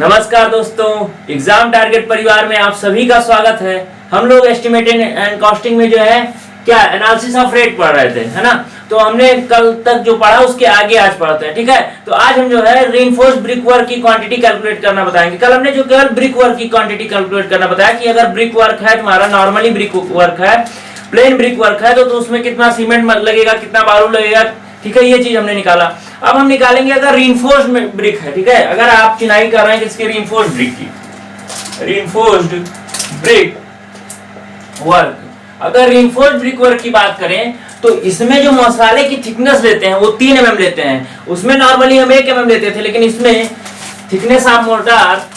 नमस्कार दोस्तों, exam target परिवार में आप सभी का स्वागत है। हम लोग एस्टिमेटिंग एंड कॉस्टिंग में जो है क्या एनालिसिस ऑफ रेट पढ़ रहे थे, है ना। तो हमने कल तक जो पढ़ा उसके आगे आज पढ़ते हैं, ठीक है। तो आज हम जो है रीइंफोर्स्ड ब्रिक वर्क की क्वांटिटी कैलकुलेट करना बताएंगे। कल हमने जो केवल ब्रिक वर्क की क्वांटिटी कैलकुलेट करना बताया कि अगर ब्रिक वर्क है तुम्हारा, नॉर्मली ब्रिक वर्क है, प्लेन ब्रिक वर्क है, तो उसमें कितना सीमेंट लगेगा, कितना बालू लगेगा, ठीक है। ये चीज हमने निकाला। अब हम निकालेंगे अगर रीइंफोर्स्ड ब्रिक है, ठीक है। अगर आप चिनाई कर रहे हैं किसके, रीइंफोर्स्ड ब्रिक की, रीइंफोर्स्ड ब्रिक वर्क, अगर रीइंफोर्स्ड ब्रिक वर्क की बात करें तो इसमें जो मसाले की थिकनेस लेते हैं वो 3 mm लेते हैं। उसमें नॉर्मली हम 1 mm लेते थे, लेकिन इसमें थिकनेस ऑफ मोर्टार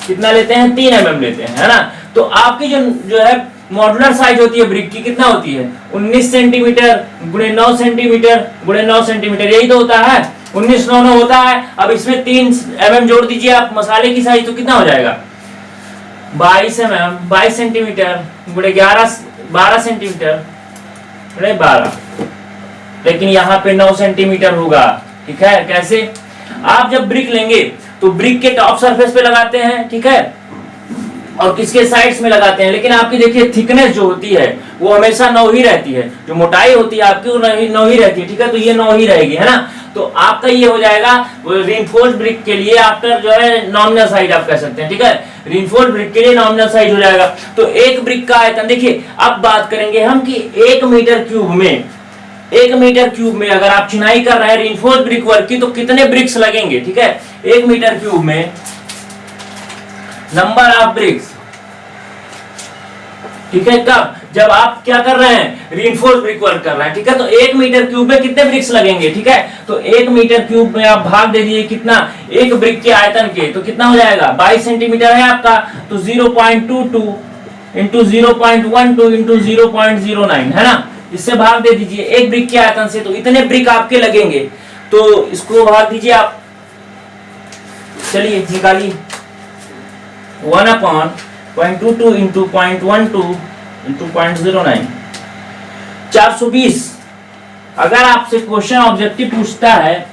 कितना लेते हैं, 3 mm लेते हैं, है ना। तो आपकी जो है मॉड्यूलर साइज होती है ब्रिक की, कितना होती है, 19 सेंटीमीटर गुणे 9 सेंटीमीटर गुणे 9 सेंटीमीटर, यही तो होता है, 19 9 होता है। अब इसमें 3 mm जोड़ दीजिए आप मसाले की साइज, तो कितना हो जाएगा, 22 mm, 22 सेंटीमीटर गुणे 12 सेंटीमीटर गुणे 12, लेकिन यहाँ पे 9 सेंटीमीटर होगा, ठीक है। कैसे, आप जब ब्रिक लेंगे तो ब्रिक के टॉप सरफेस पे लगाते हैं, ठीक है, और किसके साइड्स में लगाते हैं, लेकिन आपकी देखिए थिकनेस जो होती है वो हमेशा 9 ही रहती है, जो मोटाई होती है आपकी वो 9 ही रहती है, ठीक है। तो ये 9 ही रहेगी, है ना। तो आपका ये हो जाएगा रीइंफोर्स्ड ब्रिक के लिए आफ्टर जो है नॉमिनल साइज आप कह सकते हैं, ठीक है। रीइंफोर्स्ड ब्रिक के लिए नॉमिनल साइज हो जाएगा। तो एक ब्रिक का आयतन देखिए, अब बात करेंगे हम कि 1 मीटर क्यूब में अगर आप चिनाई कर रहे हैं रीइंफोर्स्ड ब्रिक वर्क की तो कितने ब्रिक्स लगेंगे, ठीक है। 1 मीटर क्यूब में नंबर ऑफ ब्रिक्स, ठीक है, कब, जब आप क्या कर रहे हैं, रीइंफोर्स्ड ब्रिक वर्क कर रहे हैं, ठीक है। तो 1 मीटर क्यूब में कितने ब्रिक्स लगेंगे, ठीक है। तो 1 मीटर क्यूब में आप भाग दे दीजिए कितना, एक ब्रिक के आयतन के, तो कितना हो जाएगा, 22 सेंटीमीटर है आपका, तो 0.22 इंटू 0.12 इंटू 0.09, है ना। इससे भाग दे दीजिए एक ब्रिक के आयतन से, तो इतने ब्रिक आपके लगेंगे। तो इसको भाग दीजिए आप, चलिए निकालिए, 1/0.22 इंटू 0.12 इंटू 0.09, 420। अगर आपसे क्वेश्चन ऑब्जेक्टिव पूछता है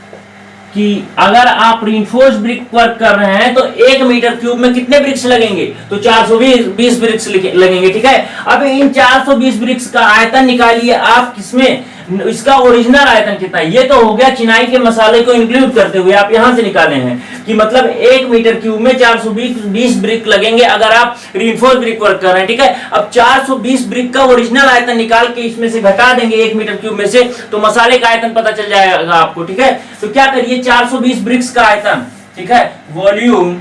कि अगर आप रीइंफोर्स्ड ब्रिक वर्क कर रहे हैं तो 1 मीटर क्यूब में कितने ब्रिक्स लगेंगे, तो 420 ब्रिक्स लगेंगे, ठीक है। अब इन 420 ब्रिक्स का आयतन निकालिए आप, किसमें, इसका ओरिजिनल आयतन कितना है। ये तो हो गया चिनाई के मसाले को इंक्लूड करते हुए आप यहां से निकाले हैं कि मतलब 1 मीटर क्यूब में 420 ब्रिक लगेंगे अगर आप रीइंफोर्स्ड ब्रिक वर्क कर रहे हैं, ठीक है। अब 420 ब्रिक का ओरिजिनल आयतन निकाल के इसमें से घटा देंगे 1 मीटर क्यूब में से, तो मसाले का आयतन पता चल जाएगा आपको, ठीक है। तो क्या करिए, 420 ब्रिक्स का आयतन, ठीक है, वॉल्यूम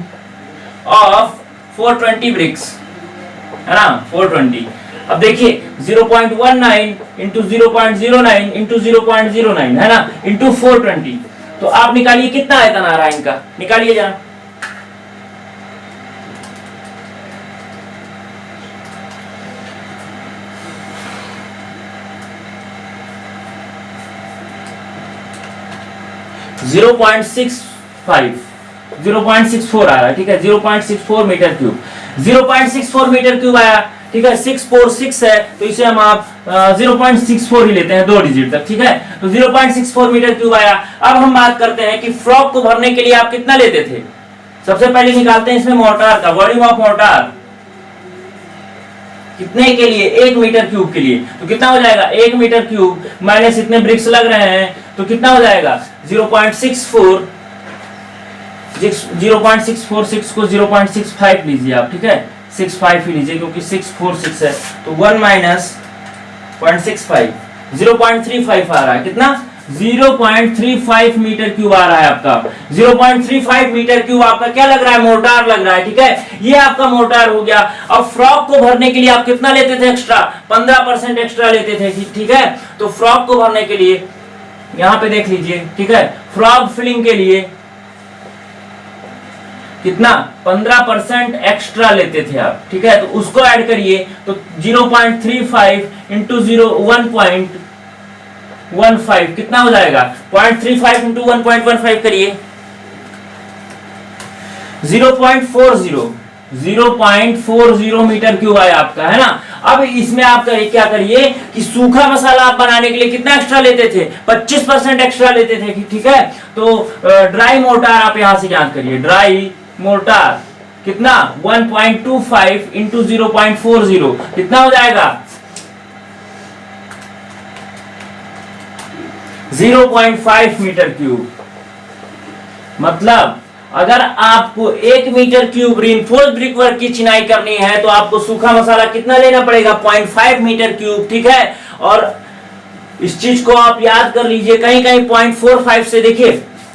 ऑफ 420 ब्रिक्स, है ना, 420। अब देखिए 0.19 इंटू 0.09 इंटू 0.09, है ना, इंटू 420। तो आप निकालिए कितना आयतन आ रहा है इनका, निकालिए जरा। .64 आ रहा है, ठीक है, 0.64 मीटर क्यूब, 0.64 मीटर क्यूब आया, ठीक है। 646 है तो इसे हम आप 0.64 ही लेते हैं, 2 डिजिट तक, ठीक है। तो 0.64 मीटर क्यूब आया। अब हम बात करते हैं कि फ्रॉक को भरने के लिए आप कितना लेते थे। सबसे पहले निकालते हैं इसमें मोर्टार का वॉल्यूम ऑफ मोर्टार, कितने के लिए, 1 मीटर क्यूब के लिए, तो कितना हो जाएगा, 1 मीटर क्यूब माइनस इतने ब्रिक्स लग रहे हैं, तो कितना हो जाएगा 0.646 को 0.65 लीजिए आप, ठीक है, 65 ही लीजिए क्योंकि 646 है, तो 1 माइनस 0.65, 0.35 आ रहा है, कितना, 0.35 मीटर क्यूब आ रहा है आपका। 0.35 मीटर क्यूब आपका क्या लग रहा है, मोर्टार लग रहा है, ठीक है। ये आपका मोर्टार हो गया। अब फ्रॉक को भरने के लिए आप कितना लेते थे एक्स्ट्रा, 15% एक्स्ट्रा लेते थे, ठीक है। तो फ्रॉक को भरने के लिए यहां पे देख लीजिए, ठीक है, फ्रॉक फिलिंग के लिए कितना, 15% एक्स्ट्रा लेते थे आप, ठीक है। तो उसको ऐड करिए, तो 0.35 इंटू 1.15 कितना हो जाएगा, 0.35 इंटू 1.15 करिए, 0.40 मीटर क्यूब आया आपका, है ना। अब इसमें आप क्या करिए कि सूखा मसाला आप बनाने के लिए कितना एक्स्ट्रा लेते थे, 25% एक्स्ट्रा लेते थे, ठीक है। तो ड्राई मोर्टार आप यहां से याद करिए, ड्राई मोर्टार कितना 1.25 इंटू 0.40 कितना हो जाएगा 0.5 मीटर क्यूब। मतलब अगर आपको 1 मीटर क्यूब रिइंफोर्स्ड ब्रिकवर्क की चिनाई करनी है तो आपको सूखा मसाला कितना लेना पड़ेगा 0.5 मीटर क्यूब, ठीक है। और इस चीज को आप याद कर लीजिए, कहीं कहीं 0.45 से देखिए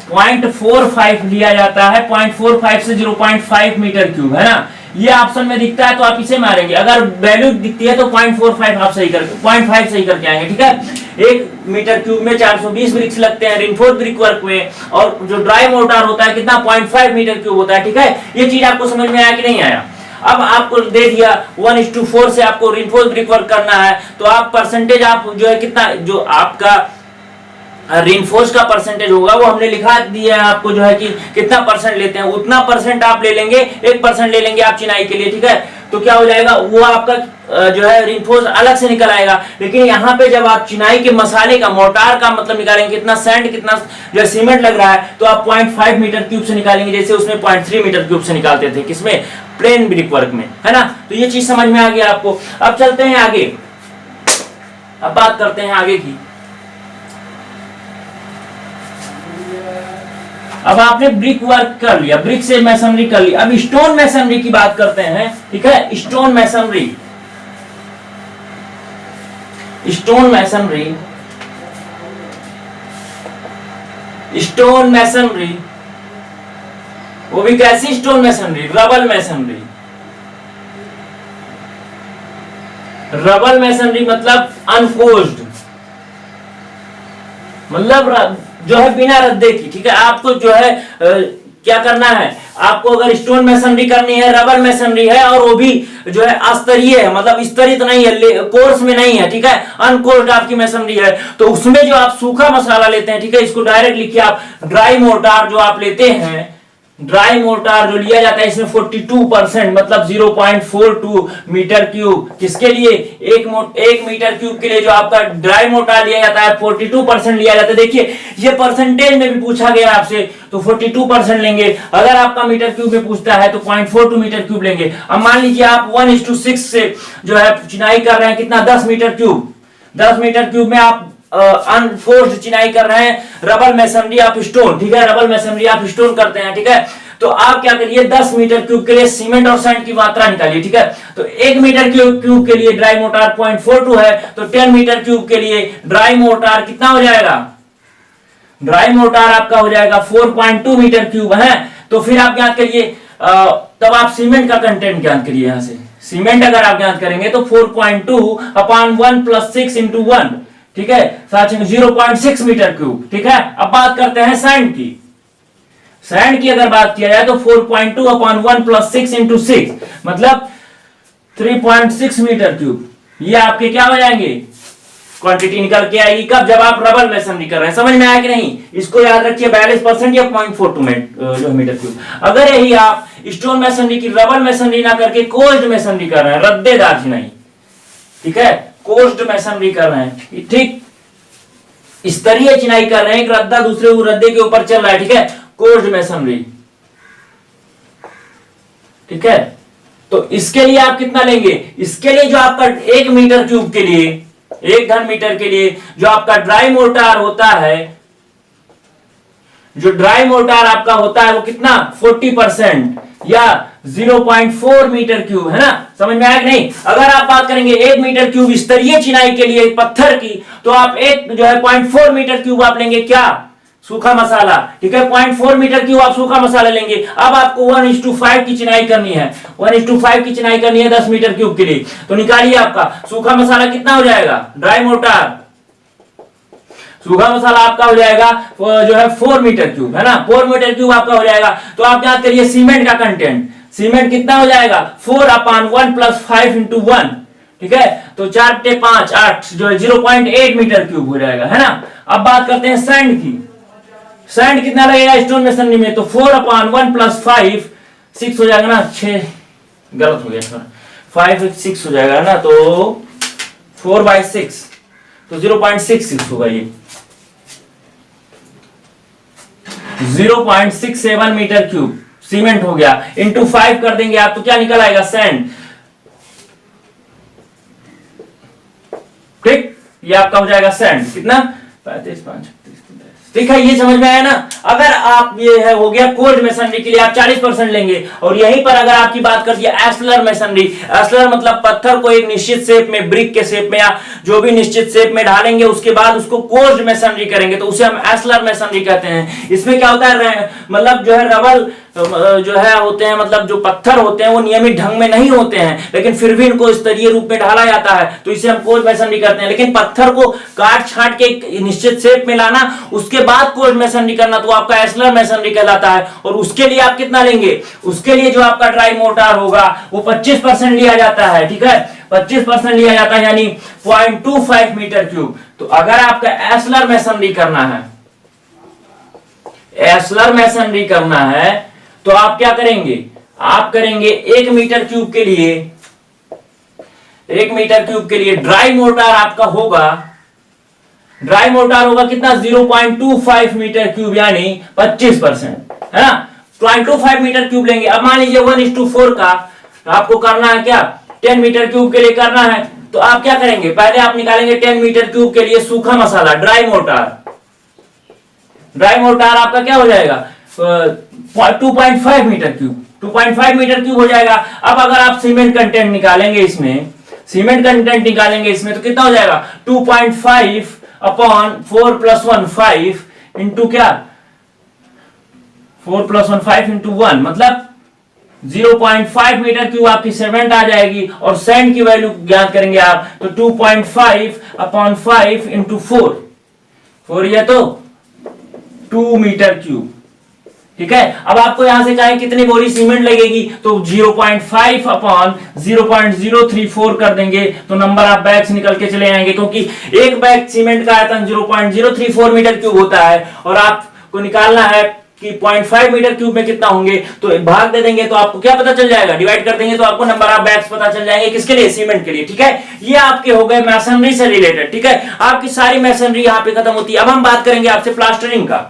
0.45 लिया जाता है, 0.45 से 0.5 मीटर क्यूब, है ना। ये ऑप्शन में दिखता है तो आप इसे मारेंगे, अगर वैल्यू दिखती है तो 0.45 आप सही करके 0.5 सही करके आएंगे, ठीक है। 1 मीटर क्यूब में 420 ब्रिक्स लगते हैं रिइंफोर्स्ड ब्रिकवर्क में, और जो ड्राई मोर्टार होता है कितना 0.5 मीटर क्यूब होता है, ठीक है। ये चीज आपको समझ में आया कि नहीं आया। अब आपको दे दिया 1:4 से आपको रिइंफोर्स्ड ब्रिकवर्क करना है, तो आप परसेंटेज आप जो है कितना, जो आपका रिइंफोर्स का परसेंटेज होगा वो हमने लिखा दिया है आपको, जो है कि कितना परसेंट लेते हैं उतना परसेंट आप ले लेंगे, 1% ले लेंगे आप चिनाई के लिए, ठीक है। तो क्या हो जाएगा, वो आपका जो है रिइंफोर्स अलग से निकल आएगा। लेकिन यहाँ पे जब आप चिनाई के मसाले का, मोर्टार का मतलब निकालेंगे, कितना सैंड कितना जो सीमेंट लग रहा है, तो आप 0.5 मीटर क्यूब से निकालेंगे, जैसे उसमें 0.3 मीटर क्यूब से निकालते थे, किसमें, प्लेन ब्रिकवर्क में, है ना। तो ये चीज समझ में आ गया आपको। अब चलते हैं आगे, अब बात करते हैं आगे की। अब आपने ब्रिक वर्क कर लिया, ब्रिक से मैसनरी कर लिया, अब स्टोन मैसनरी की बात करते हैं, ठीक है। Stone masonry, stone masonry, stone masonry, वो भी कैसी stone masonry, rubble masonry. Rubble masonry मतलब अनकोज्ड, मतलब जो है बिना रद्दे की, ठीक है। आपको जो है क्या करना है, आपको अगर स्टोन मैसनरी करनी है, रबल मैसनरी है, और वो भी जो है अस्तरीय है, मतलब स्तरित नहीं है, कोर्स में नहीं है, ठीक है, अनकोर्स्ड आपकी मैसनरी है, तो उसमें जो आप सूखा मसाला लेते हैं, ठीक है, इसको डायरेक्ट लिखिए आप, ड्राई मोर्टार जो आप लेते हैं, ड्राई मोर्टार जो लिया जाता है इसमें 42% मतलब 0.42 मीटर क्यूब, किसके लिए, एक मीटर क्यूब के लिए जो आपका ड्राई मोर्टार लिया जाता है 42% लिया जाता है। देखिए ये परसेंटेज में भी पूछा गया आपसे, तो 42% लेंगे। अगर आपका मीटर क्यूब में पूछता है तो 0.42 मीटर क्यूब लेंगे। अब मान लीजिए आप 1:6 से जो है चिनाई कर रहे हैं, कितना, 10 मीटर क्यूब, 10 मीटर क्यूब में आप अनफोर्स्ड चिनाई कर रहे हैं, रबल मैसनरी आप स्टोन, ठीक है, रबल मैसनरी आप स्टोन करते हैं, ठीक है। तो आप क्या करिए, 10 मीटर क्यूब के लिए सीमेंट और सैंड की मात्रा निकालिए, ठीक है। तो 1 मीटर क्यूब के लिए ड्राई मोर्टार 0.42 है, तो 10 मीटर क्यूब के लिए ड्राई मोर्टार कितना हो जाएगा, ड्राई मोर्टार आपका हो जाएगा 4.2 मीटर क्यूब है। तो फिर आप याद करिए, तब आप सीमेंट का कंटेंट याद करिए, यहां से सीमेंट अगर आप याद करेंगे तो 4.2/1 + 6 × 1, ठीक है, 0.6 मीटर क्यूब, ठीक है। अब बात करते हैं सैंड की। सैंड की अगर बात किया जाए तो 4.2/1 + 6 × 6 मतलब 3.6 मीटर क्यूब। ये आपके क्या हो जाएंगे, क्वांटिटी निकल के आएगी कब, जब आप रबल मैसनरी कर रहे हैं। समझ में आया कि नहीं, इसको याद रखिए, 42% या 0.42 मीटर क्यूब। अगर यही आप स्टोन मैसनरी की रबल मैसनरी ना करके कोज्ड मैसनरी कर रहे हैं, रद्देदार चिनाई, ठीक है, कोज्ड मैसनरी कर रहे हैं, ठीक, स्तरीय चिनाई कर रहे हैं, एक रद्दा दूसरे रद्दे के ऊपर चल रहा है, ठीक है, कोज्ड मैसनरी, ठीक है। तो इसके लिए आप कितना लेंगे, इसके लिए जो आपका 1 मीटर क्यूब के लिए, 1 घन मीटर के लिए जो आपका ड्राई मोर्टार होता है, जो ड्राई मोर्टार आपका होता है वो कितना 40% या 0.4 मीटर क्यूब, है ना। समझ में आया कि नहीं। अगर आप बात करेंगे 1 मीटर क्यूब स्तरीय चिनाई के लिए पत्थर की, तो आप एक जो है 0.4 मीटर क्यूब आप लेंगे, क्या, सूखा मसाला, ठीक है, 0.4 मीटर क्यूब आप सूखा मसाला लेंगे। अब आपको 1:5 की चिनाई करनी है, 1:5 की चिनाई करनी है 10 मीटर क्यूब के लिए, तो निकालिए आपका सूखा मसाला कितना हो जाएगा, ड्राई मोर्टार सूखा मसाला आपका हो जाएगा जो है 4 मीटर क्यूब, है ना, 4 मीटर क्यूब आपका हो जाएगा। तो आप याद करिए सीमेंट का कंटेंट, सीमेंट कितना हो जाएगा 4/1 + 5 × 1, ठीक है। तो 4 × 5 8 जो है 0.8 मीटर क्यूब हो जाएगा, है ना। अब बात करते हैं सैंड की। सैंड कितना लगेगा स्टोन मैसनरी में, तो 4/1 + 5 6 हो जाएगा ना, 6 गलत हो गया, 5/6 हो जाएगा ना, तो 4/6, तो 0.66 होगा ये, 0.67 मीटर क्यूब सीमेंट हो गया। इंटू 5 कर देंगे आप तो क्या निकल आएगा, सैंड। ठीक, ये आपका हो जाएगा सैंड। कितना, 35, 5, 36, ठीक है, ये समझ में आया ना। अगर आप, ये है हो गया कोल्ड मेसनरी के लिए आप 40% लेंगे, और यहीं पर अगर आपकी बात कर दिया एस्लर मेसनरी, एस्लर मतलब पत्थर को एक निश्चित शेप में, ब्रिक के शेप में या जो भी निश्चित शेप में ढालेंगे, उसके बाद उसको कोल्ड मेसनरी करेंगे, तो उसे हम एस्लर मेसनरी कहते हैं। इसमें क्या होता है, मतलब जो है रबल जो है होते हैं, मतलब जो पत्थर होते हैं वो नियमित ढंग में नहीं होते हैं, लेकिन फिर भी इनको स्तरीय रूप में ढाला जाता है, तो इसे हम कोल्ड मेसनरी करते हैं। लेकिन पत्थर को काट छांट के एक निश्चित शेप में लाना, उसके बाद कोल्ड मेसनरी करना, तो आपका एस्लर मेसनरी कहलाता है। और उसके लिए आप कितना लेंगे, उसके लिए जो आपका ड्राई मोर्टार होगा वो 25% लिया जाता है। ठीक है, 25% लिया जाता है, यानी 0.25 मीटर क्यूब। तो अगर आपका एस्लर मेसनरी करना है, एस्लर मेसनरी करना है, तो आप क्या करेंगे, आप करेंगे 1 मीटर क्यूब के लिए, 1 मीटर क्यूब के लिए ड्राई मोर्टार आपका होगा, ड्राई मोर्टार होगा कितना, 0.25 मीटर क्यूब, यानी 25%, है ना। 0.25 मीटर क्यूब लेंगे। अब मान लीजिए 1:4 का आपको करना है, क्या 10 मीटर क्यूब के लिए करना है, तो आप क्या करेंगे, पहले आप निकालेंगे 10 मीटर क्यूब के लिए सूखा मसाला, ड्राई मोर्टार। ड्राई मोर्टार आपका क्या हो जाएगा, 2.5 मीटर क्यूब, 2.5 मीटर क्यूब हो जाएगा। अब अगर आप सीमेंट कंटेंट निकालेंगे इसमें, सीमेंट कंटेंट निकालेंगे इसमें, तो कितना हो जाएगा, 2.5 अपॉन 4 + 1 5 इंटू क्या, 4 + 1 5 इंटू 1, मतलब 0.5 मीटर क्यूब आपकी सीमेंट आ जाएगी। और सैंड की वैल्यू ज्ञात करेंगे आप, तो 2.5 अपॉन 5 इंटू 4 ये तो 2 मीटर क्यूब। ठीक है, अब आपको यहां से कहें कितनी बोरी सीमेंट लगेगी, तो 0.5 अपॉन 0.034 कर देंगे, तो नंबर आप बैग से निकल के चले आएंगे, क्योंकि एक बैग सीमेंट का आयतन 0.034 मीटर क्यूब होता है, और आपको निकालना है कि 0.5 मीटर क्यूब में कितना होंगे, तो भाग दे देंगे तो आपको क्या पता चल जाएगा, डिवाइड कर देंगे तो आपको नंबर ऑफ बैग्स पता चल जाएंगे, किसके लिए, सीमेंट के लिए। ठीक है, ये आपके हो गए मैसनरी से रिलेटेड। ठीक है, आपकी सारी मैसनरी यहां पे खत्म होती है। अब हम बात करेंगे आपसे प्लास्टरिंग का।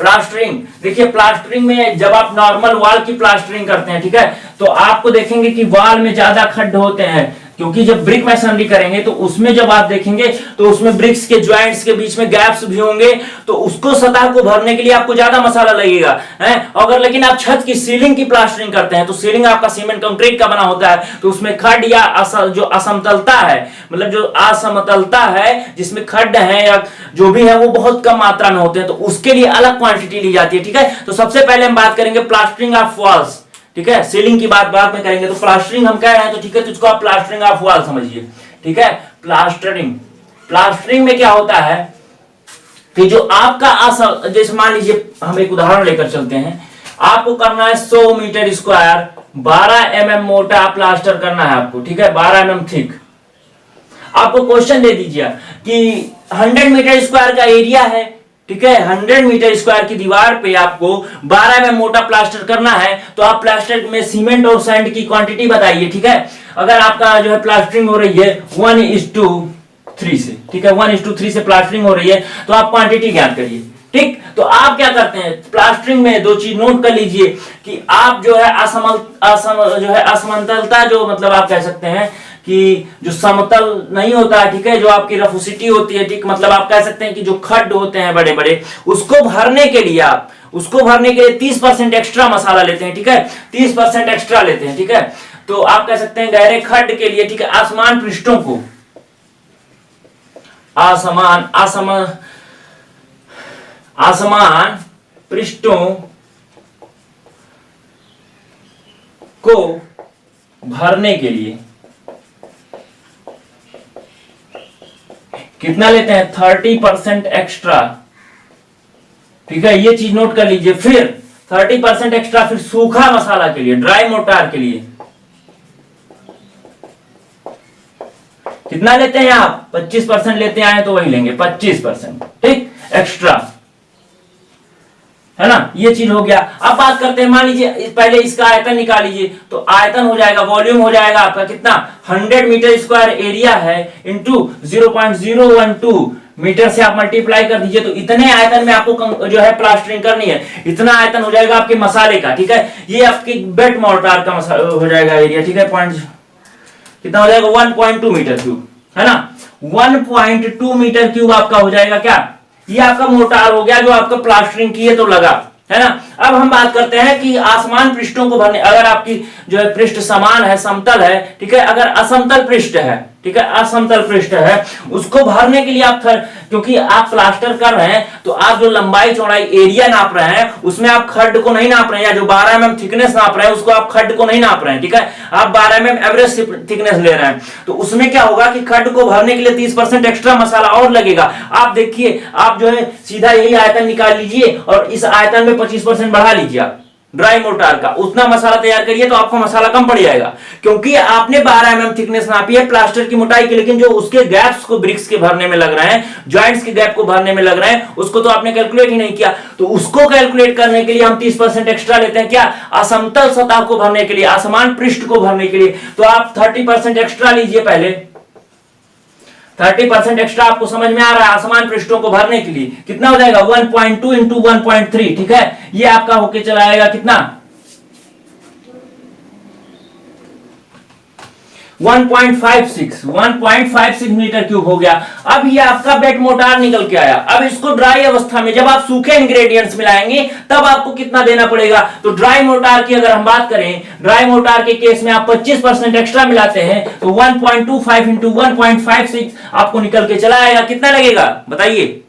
प्लास्टरिंग, देखिए प्लास्टरिंग में जब आप नॉर्मल वॉल की प्लास्टरिंग करते हैं, ठीक है, तो आपको देखेंगे कि वॉल में ज्यादा खड्ड होते हैं, क्योंकि जब ब्रिक मैसनरी करेंगे तो उसमें जब आप देखेंगे तो उसमें ब्रिक्स के ज्वाइंट्स के बीच में गैप्स भी होंगे, तो उसको सतह को भरने के लिए आपको ज्यादा मसाला लगेगा, है। अगर लेकिन आप छत की सीलिंग की प्लास्टरिंग करते हैं, तो सीलिंग आपका सीमेंट कंक्रीट का बना होता है, तो उसमें खड्ड या जो असमतलता है, मतलब जो असमतलता है जिसमें खड्ड है या जो भी है वो बहुत कम मात्रा में होते हैं, तो उसके लिए अलग क्वांटिटी ली जाती है। ठीक है, तो सबसे पहले हम बात करेंगे प्लास्टरिंग ऑफ वॉल्स। ठीक है, सीलिंग की बात बाद में करेंगे, तो प्लास्टरिंग हम कह रहे हैं, तो ठीक है, तो इसको आप प्लास्टरिंग ऑफ वॉल समझिए। ठीक है, प्लास्टरिंग में क्या होता है कि जो आपका जैसे मान लीजिए हम एक उदाहरण लेकर चलते हैं, आपको करना है 100 मीटर स्क्वायर 12 mm मोटा प्लास्टर करना है आपको। ठीक है, 12 mm थिक। आपको क्वेश्चन दे दीजिए कि 100 मीटर स्क्वायर का एरिया है, ठीक है, 100 मीटर स्क्वायर की दीवार पे आपको 12 mm मोटा प्लास्टर करना है, तो आप प्लास्टर में सीमेंट और सैंड की क्वांटिटी बताइए। ठीक है, अगर आपका जो है प्लास्टरिंग हो रही है 1:3 से, ठीक है, 1:3 से प्लास्टरिंग हो रही है, तो आप क्वांटिटी ज्ञात करिए। ठीक, तो आप क्या करते हैं प्लास्टरिंग में, दो चीज नोट कर लीजिए कि आप जो है असमतलता, जो मतलब आप कह सकते हैं कि जो समतल नहीं होता है, ठीक है, जो आपकी रफुसिटी होती है, ठीक, मतलब आप कह सकते हैं कि जो खड्ड होते हैं बड़े बड़े, उसको भरने के लिए आप, उसको भरने के लिए 30% एक्स्ट्रा मसाला लेते हैं। ठीक है, 30% एक्स्ट्रा लेते हैं। ठीक है, तो आप कह सकते हैं गहरे खड्ड के लिए, ठीक है, आसमान पृष्ठों को, आसमान पृष्ठों को भरने के लिए कितना लेते हैं, 30% एक्स्ट्रा। ठीक है, ये चीज नोट कर लीजिए। फिर 30% एक्स्ट्रा फिर सूखा मसाला के लिए, ड्राई मोर्टार के लिए कितना लेते हैं आप, 25% लेते आए तो वही लेंगे 25%। ठीक, एक्स्ट्रा, है ना, ये चीज हो गया। अब बात करते हैं, मान लीजिए पहले इसका आयतन निकाल लीजिए, तो आयतन हो जाएगा, वॉल्यूम हो जाएगा आपका कितना, 100 मीटर स्क्वायर एरिया है इंटू 0.012 मीटर से आप मल्टीप्लाई कर दीजिए, तो इतने आयतन में आपको जो है प्लास्टरिंग करनी है, इतना आयतन हो जाएगा आपके मसाले का, ठीक है। ये आपकी बेड मोर्टार का हो जाएगा एरिया, ठीक है, कितना हो जाएगा 1.2 मीटर क्यूब, है ना, 1.2 मीटर क्यूब आपका हो जाएगा क्या, ये आपका मोर्टार हो गया जो आपका प्लास्टरिंग किए तो लगा, है ना। अब हम बात करते हैं कि आसमान पृष्ठों को भरने, अगर आपकी जो है पृष्ठ समान है, समतल है, ठीक है, अगर असमतल पृष्ठ है, ठीक है, असमतल पृष्ठ है, उसको भरने के लिए आप क्योंकि आप प्लास्टर कर रहे हैं तो आप जो लंबाई चौड़ाई एरिया नाप रहे हैं उसमें आप खड्ड को नहीं नाप रहे हैं, या जो 12 mm थिकनेस नाप रहे हैं उसको आप खड्ड को नहीं नाप रहे हैं, ठीक है, आप 12 mm एवरेज थिकनेस ले रहे हैं, तो उसमें क्या होगा कि खड्ड को भरने के लिए 30% एक्स्ट्रा मसाला और लगेगा। आप देखिए, आप जो है सीधा यही आयतन निकाल लीजिए और इस आयतन में 25% बढ़ा लीजिए आप ड्राई मोर्टार का, उतना मसाला तैयार करिए तो आपको मसाला कम पड़ जाएगा, क्योंकि आपने 12 mm थिकनेस नापी है प्लास्टर की मोटाई की, लेकिन जो उसके गैप्स को ब्रिक्स के भरने में लग रहे हैं, जॉइंट्स के गैप को भरने में लग रहे हैं, उसको तो आपने कैलकुलेट ही नहीं किया। तो उसको कैलकुलेट करने के लिए हम 30% एक्स्ट्रा लेते हैं, क्या, असमतल सतह को भरने के लिए, आसमान पृष्ठ को भरने के लिए, तो आप 30% एक्स्ट्रा लीजिए पहले, 30% एक्स्ट्रा आपको समझ में आ रहा है, आसमान पृष्ठों को भरने के लिए कितना हो जाएगा 1.2 इंटू 1.3, ठीक है, ये आपका होके चला आएगा कितना 1.56 मीटर क्यूब हो गया। अब ये आपका बेड मोर्टार निकल के आया। अब इसको ड्राई अवस्था में जब आप सूखे इंग्रेडिएंट्स मिलाएंगे तब आपको कितना देना पड़ेगा, तो ड्राई मोर्टार की अगर हम बात करें, ड्राई मोर्टार के केस में आप 25% एक्स्ट्रा मिलाते हैं तो 1.25 इंटू 1.56 आपको निकल के चला आएगा, कितना लगेगा बताइए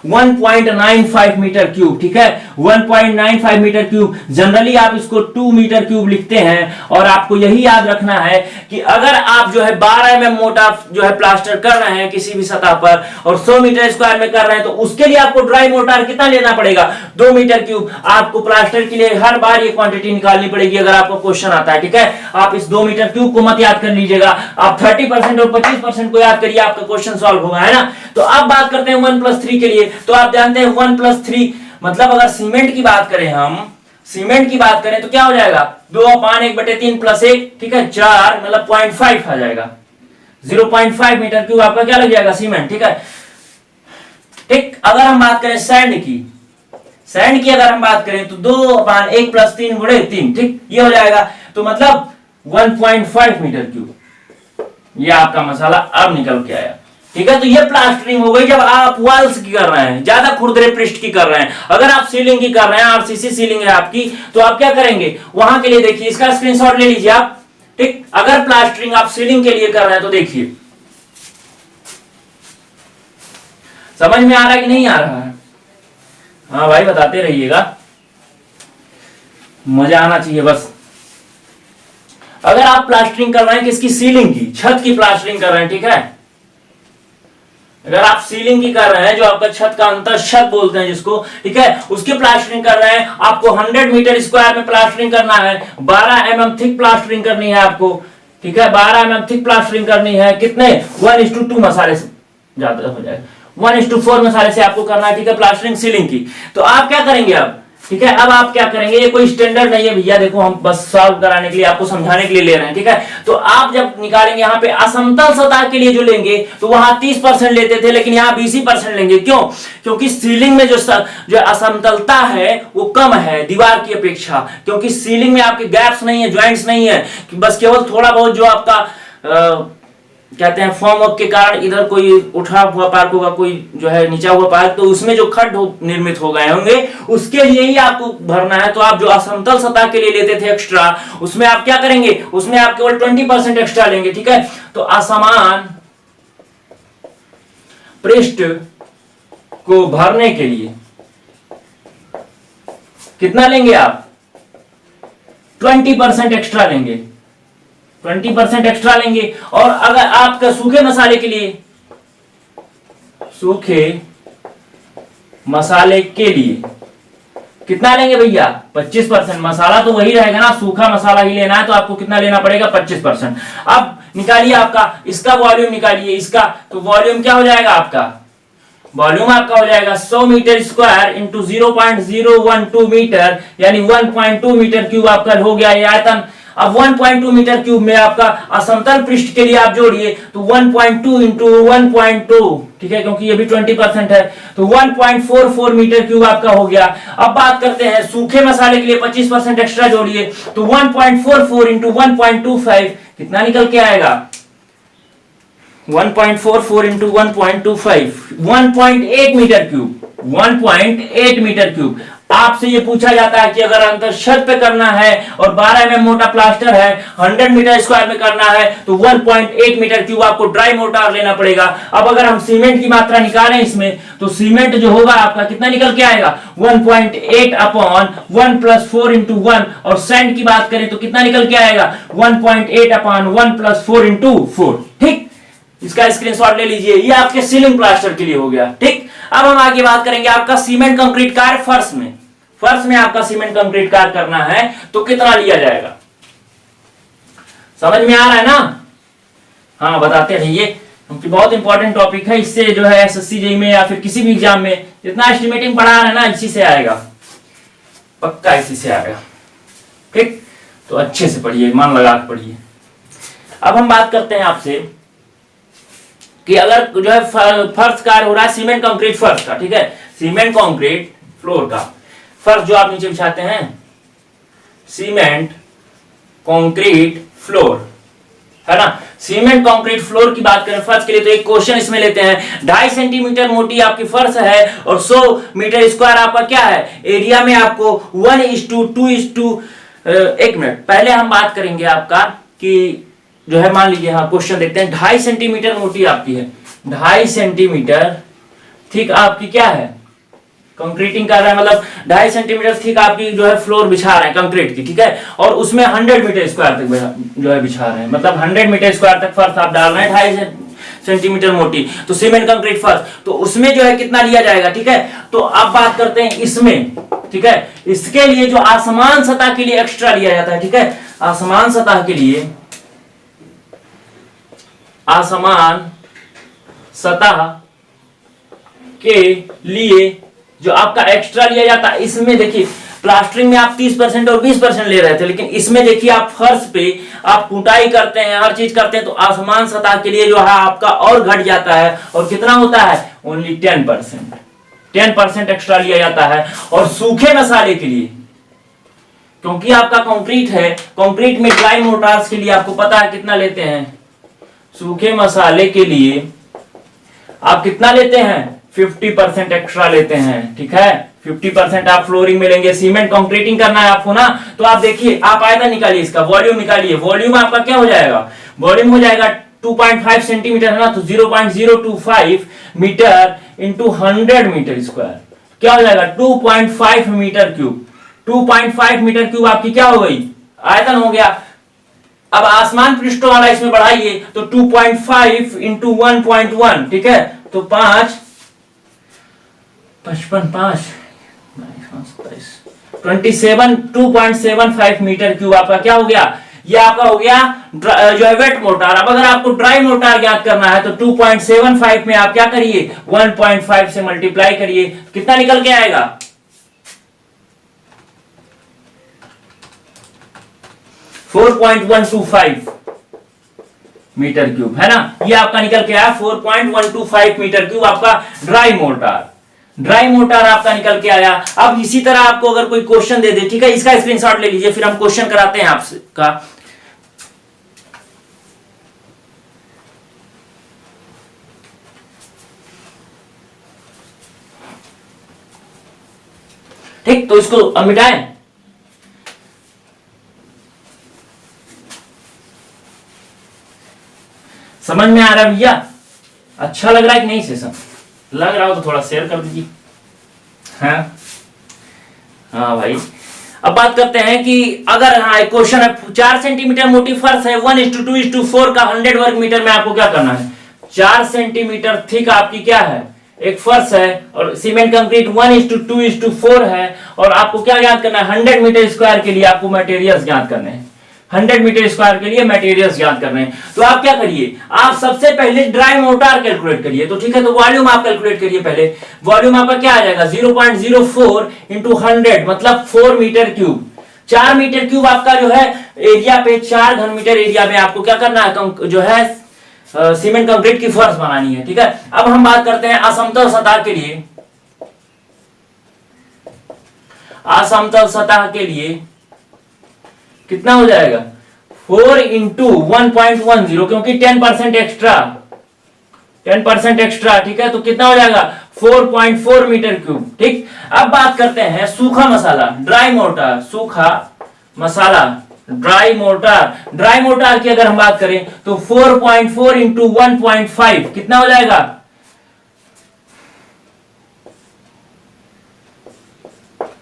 1.95 मीटर क्यूब, ठीक है, 1.95 मीटर क्यूब। जनरली आप इसको 2 मीटर क्यूब लिखते हैं, और आपको यही याद रखना है कि अगर आप जो है 12 mm मोटा जो है प्लास्टर कर रहे हैं किसी भी सतह पर और 100 मीटर स्क्वायर में कर रहे हैं, तो उसके लिए आपको ड्राई मोर्टार कितना लेना पड़ेगा 2 मीटर क्यूब। आपको प्लास्टर के लिए हर बार ये क्वांटिटी निकालनी पड़ेगी अगर आपको क्वेश्चन आता है, ठीक है। आप इस 2 मीटर क्यूब को मत याद कर लीजिएगा, आप 30% और 25% को याद करिए, आपका क्वेश्चन सॉल्व होगा, है ना। तो अब बात करते हैं 1+3 के लिए। तो आप जानते हैं 1+3 मतलब अगर सीमेंट की बात करें, हम सीमेंट की बात करें तो क्या हो जाएगा 2/1/3 + 1, ठीक है, 4 मतलब 0.5 आ जाएगा, 0.5 मीटर क्यूब आपका क्या लग जाएगा सीमेंट, ठीक है। ठीक, अगर हम बात करें सैंड की अगर हम बात करें तो 2/1 + 3/3, ठीक, ये हो जाएगा, तो मतलब 1.5 मीटर क्यूब ये आपका मसाला अब निकल के आया, ठीक है। तो ये प्लास्टरिंग हो गई जब आप वॉल्स की कर रहे हैं, ज्यादा खुरदरे पृष्ठ की कर रहे हैं। अगर आप सीलिंग की कर रहे हैं, आरसीसी सीलिंग है आपकी, तो आप क्या करेंगे वहां के लिए देखिए, इसका स्क्रीनशॉट ले लीजिए आप, ठीक। अगर प्लास्टरिंग आप सीलिंग के लिए कर रहे हैं तो देखिए समझ में आ रहा है कि नहीं आ रहा है, हाँ भाई बताते रहिएगा, मजा आना चाहिए बस। अगर आप प्लास्टरिंग कर रहे हैं किसकी, सीलिंग की, छत की प्लास्टरिंग कर रहे हैं, ठीक है, अगर आप सीलिंग की कर रहे हैं जो आपका छत का अंतर छत बोलते हैं जिसको, ठीक है, उसकी प्लास्टरिंग कर रहे हैं, आपको 100 मीटर स्क्वायर में प्लास्टरिंग करना है, 12 mm थिक प्लास्टरिंग करनी है आपको, ठीक है, 12 mm थिक प्लास्टरिंग करनी है, कितने 1:2 मसाले से ज्यादा हो जाएगा, 1:4 मसाले से आपको करना है, ठीक है, प्लास्टरिंग सीलिंग की। तो आप क्या करेंगे अब, ठीक है, अब आप क्या करेंगे, ये कोई स्टैंडर्ड नहीं है भैया, देखो हम बस सॉल्व कराने के लिए आपको समझाने के लिए ले रहे हैं, ठीक है। तो आप जब निकालेंगे यहाँ पे असमतल सतह के लिए जो लेंगे तो वहां 30% लेते थे, लेकिन यहाँ 20% लेंगे, क्यों, क्योंकि सीलिंग में जो असमतलता है वो कम है दीवार की अपेक्षा, क्योंकि सीलिंग में आपके गैप्स नहीं है, ज्वाइंट्स नहीं है, बस केवल थोड़ा बहुत जो आपका कहते हैं फॉर्म वर्क के कारण इधर कोई उठा हुआ पार्क होगा, कोई जो है नीचा हुआ पार्क, तो उसमें जो खड्ड निर्मित हो गए होंगे उसके लिए ही आपको भरना है। तो आप जो असमतल सतह के लिए लेते थे एक्स्ट्रा, उसमें आप क्या करेंगे, उसमें आप केवल 20% एक्स्ट्रा लेंगे, ठीक है। तो असमान पृष्ठ को भरने के लिए कितना लेंगे आप 20% एक्स्ट्रा लेंगे, 20% एक्स्ट्रा लेंगे। और अगर आपका सूखे मसाले के लिए, सूखे मसाले के लिए कितना लेंगे भैया 25%, मसाला तो वही रहेगा ना, सूखा मसाला ही लेना है, तो आपको कितना लेना पड़ेगा 25%। अब निकालिए आपका इसका वॉल्यूम निकालिए इसका, तो वॉल्यूम क्या हो जाएगा आपका वॉल्यूम आपका हो जाएगा 100 मीटर स्क्वायर इंटू 0.012 मीटर, यानी 1.2 मीटर क्यूब आपका हो गया ये आयतन। अब 1.2 मीटर क्यूब में आपका असमतल पृष्ठ के लिए आप जोड़िए तो 1.2 इंटू 1.2, ठीक है, क्योंकि ये भी 20% है, तो 1.44 मीटर क्यूब आपका हो गया। अब बात करते हैं सूखे मसाले के लिए 25% एक्स्ट्रा जोड़िए तो 1.44 इंटू 1.25 कितना निकल के आएगा, 1.44 into 1.25 1.8 metre cube, 1.8 metre cube. आपसे ये पूछा जाता है कि अगर अंतर छत पे करना है और 12 mm मोटा प्लास्टर है, 100 मीटर स्क्वायर में करना है तो 1.8 मीटर क्यूब आपको ड्राई मोटार लेना पड़ेगा। अब अगर हम सीमेंट की मात्रा निकालें इसमें तो सीमेंट जो होगा आपका कितना निकल के आएगा, 1.8 अपॉन 1 प्लस 4 इंटू 1, और सैंड की बात करें तो कितना निकल के आएगा 1.8 अपॉन 1 प्लस 4 इंटू 4। ठीक, इसका स्क्रीनशॉट ले लीजिए, ये आपके सीलिंग प्लास्टर के लिए हो गया। ठीक, अब हम आगे बात करेंगे आपका सीमेंट कंक्रीट कार्य फर्श में। फर्श में आपका सीमेंट कंक्रीट कार्य करना है तो कितना लिया जाएगा, समझ में आ रहा है ना? हाँ, बताते रहिए क्योंकि बहुत इंपॉर्टेंट टॉपिक है। इससे जो है एसएससी जेईई में या फिर किसी भी एग्जाम में जितना एस्टिमेटिंग पढ़ा रहा है ना, इसी से आएगा, पक्का इसी से आएगा। ठीक, तो अच्छे से पढ़िए, मन लगा के पढ़िए। अब हम बात करते हैं आपसे कि अगर जो है फर्श कार्य हो रहा है सीमेंट कंक्रीट फर्श का, ठीक है, सीमेंट कंक्रीट फ्लोर का फर्श जो आप नीचे बिछाते हैं, सीमेंट कंक्रीट फ्लोर, है ना। सीमेंट कंक्रीट फ्लोर की बात करें फर्श के लिए तो एक क्वेश्चन इसमें लेते हैं, 2.5 सेंटीमीटर मोटी आपकी फर्श है और 100 मीटर स्क्वायर आपका क्या है एरिया में, आपको 1:2:, एक मिनट पहले हम बात करेंगे आपका कि जो है मान लीजिए, हाँ क्वेश्चन देखते हैं, 2.5 सेंटीमीटर मोटी आपकी है, 2.5 सेंटीमीटर ठीक आपकी क्या है कंक्रीटिंग कर रहा है, मतलब 2.5 सेंटीमीटर ठीक आपकी जो है फ्लोर बिछा रहे हैं कंक्रीट की, ठीक है, और उसमें 100 मीटर स्क्वायर तक जो है बिछा रहे हैं, मतलब 100 मीटर स्क्वायर तक फर्श आप डाल रहे हैं 2.5 सेंटीमीटर मोटी, तो सीमेंट कंक्रीट फर्श, तो उसमें जो है कितना लिया जाएगा, ठीक है। तो अब बात करते हैं इसमें, ठीक है, इसके लिए जो आसमान सतह के लिए एक्स्ट्रा लिया जाता है, ठीक है, आसमान सतह के लिए, आसमान सतह के लिए जो आपका एक्स्ट्रा लिया जाता है, इसमें देखिए प्लास्टरिंग में आप 30% और 20% ले रहे थे, लेकिन इसमें देखिए आप फर्श पे आप कुटाई करते हैं, हर चीज करते हैं, तो आसमान सतह के लिए जो है आपका और घट जाता है, और कितना होता है ओनली 10% एक्स्ट्रा लिया जाता है। और सूखे मसाले के लिए, क्योंकि आपका कंक्रीट है, कंक्रीट में ड्राई मोर्टार्स के लिए आपको पता है कितना लेते हैं, सूखे मसाले के लिए आप कितना लेते हैं 50% एक्स्ट्रा लेते हैं, ठीक है, 50% आप फ्लोरिंग में लेंगे। सीमेंट कंक्रीटिंग करना है आपको ना, तो आप देखिए आप आयतन निकालिए, इसका वॉल्यूम निकालिए, वॉल्यूम आपका क्या हो जाएगा, वॉल्यूम हो जाएगा 2.5 सेंटीमीटर है ना, तो 0.025 मीटर इंटू 100 मीटर स्क्वायर क्या हो जाएगा 2.5 मीटर क्यूब, 2.5 मीटर क्यूब आपकी क्या हो गई आयतन हो गया। अब आसमान पृष्ठों वाला इसमें बढ़ाइए तो 2.5 इंटू 1.1, ठीक है, तो 5 5 27 2.75 मीटर क्यूब आपका क्या हो गया, ये आपका हो गया जो है वेट मोटार। अब अगर आपको ड्राई मोटार ज्ञात करना है तो 2.75 में आप क्या करिए 1.5 से मल्टीप्लाई करिए, कितना निकल के आएगा 4.125 मीटर क्यूब, है ना, ये आपका निकल के आया 4.125 मीटर क्यूब आपका ड्राई मोटार आपका निकल के आया। अब इसी तरह आपको अगर कोई क्वेश्चन दे दे, ठीक है, इसका स्क्रीनशॉट ले लीजिए, फिर हम क्वेश्चन कराते हैं आपसे का। ठीक, तो इसको अब मिटाएं। समझ में आ रहा है भैया, अच्छा लग रहा है कि नहीं सेशन, लग रहा हो तो थोड़ा शेयर कर दीजिए। हाँ भाई, अब बात करते हैं कि अगर हाँ क्वेश्चन है 4 सेंटीमीटर मोटी फर्श है 1:2:4 का 100 वर्ग मीटर में आपको क्या करना है, 4 सेंटीमीटर थिक आपकी क्या है एक फर्श है और सीमेंट कंक्रीट 1:2:4 है, और आपको क्या ज्ञात करना है 100 मीटर स्क्वायर के लिए आपको मटेरियल्स ज्ञात करने हैं। 100 मीटर स्क्वायर के लिए मटेरियल्स याद कर रहे हैं। तो आप क्या करिए, आप सबसे पहले ड्राई मोटार कैलकुलेट करिए। तो ठीक है, तो वॉल्यूम आप कैलकुलेट करिए पहले। वॉल्यूम आपका क्या आ जाएगा 0.04 इंटू 100 मतलब 4 मीटर क्यूब। 4 मीटर क्यूब आपका जो है एरिया पे, 4 घन मीटर एरिया में आपको क्या करना है, जो है सीमेंट कंक्रीट की फर्श बनानी है। ठीक है, अब हम बात करते हैं असमतल सतह के लिए। असमतल सतह के लिए कितना हो जाएगा 4 इंटू 1.10 क्योंकि 10% एक्स्ट्रा, 10% एक्स्ट्रा। ठीक है, तो कितना हो जाएगा 4.4 मीटर क्यूब। ठीक, अब बात करते हैं सूखा मसाला, ड्राई मोर्टार। सूखा मसाला ड्राई मोर्टार, ड्राई मोर्टार की अगर हम बात करें तो 4.4 इंटू 1.5 कितना हो जाएगा